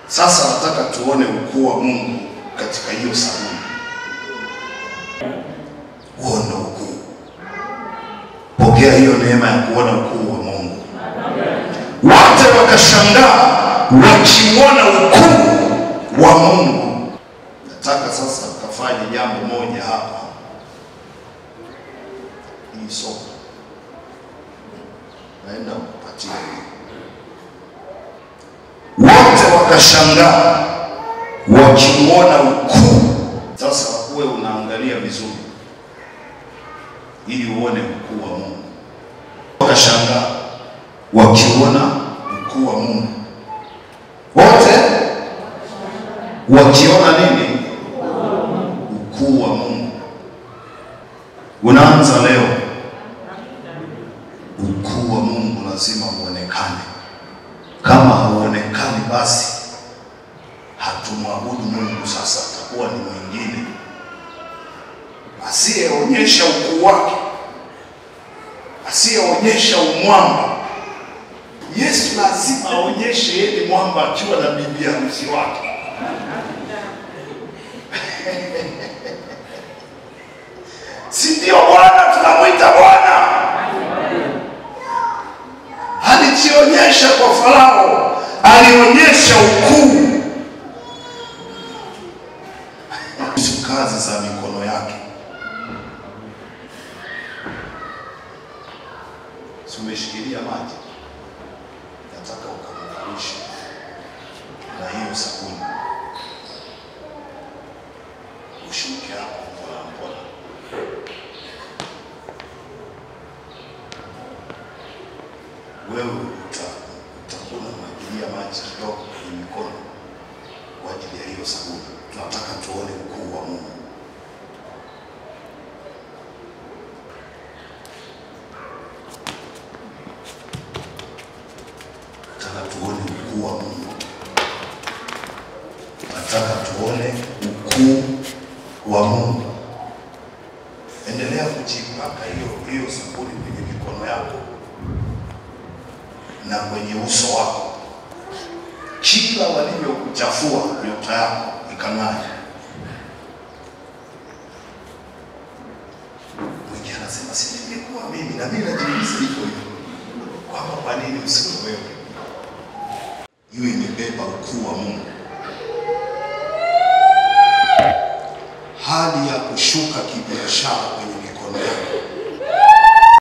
Sasa nataka tuone ukuu wa Mungu katika hiyo sabuni. Uone ukuu. Pokea hiyo neema ya kuona ukuu wa Mungu. Wote wakashangaa wakiona ukuu wa Mungu. Nataka sasa ukafanye jambo moja hapa. Hii somo naenda kupatia. Wote wakashangaa wakiona ukuu. Sasa wewe unaangalia vizuri ili uone ukuu wa Mungu. Wakashangaa wakiona ukuu wa Mungu. Wote wakiona nini? Ukuu wa Mungu. Unaanza leo. Ukuu wa Mungu lazima uonekane. Kama hauonekani basi hatumwabudu Mungu. Sasa atakuwa ni mwingine asiyeonyesha ukuu wake, asiyeonyesha umwamba. Yesu lazima aonyeshe yeye ni mwamba akiwa na bibi harusi wake. Si ndio Bwana? Tunamuita Bwana. Alijionyesha kwa Farao, alionyesha ukuu. Kazi za mikono yake. Umeshikilia maji, nataka ukamkaushe na hiyo sabuni. Ushuke hapo kwa mpona. Wewe utakuwa unamwagilia maji kidogo kwenye mikono kwa ajili ya hiyo sabuni. Tunataka tuone ukuu wa Mungu. Tuone ukuu wa Mungu. Nataka tuone ukuu wa Mungu. Endelea kujipaka hiyo sabuni kwenye mikono yako na kwenye uso wako. Kila walivyokuchafua nyota yako ikang'aa. Mwingine anasema si ningekuwa mimi, na mimi najiuliza hivyo. Kwa nini usiwe wewe? Iwe imebeba ukuu wa Mungu. Hali ya kushuka kibiashara kwenye mikono yako.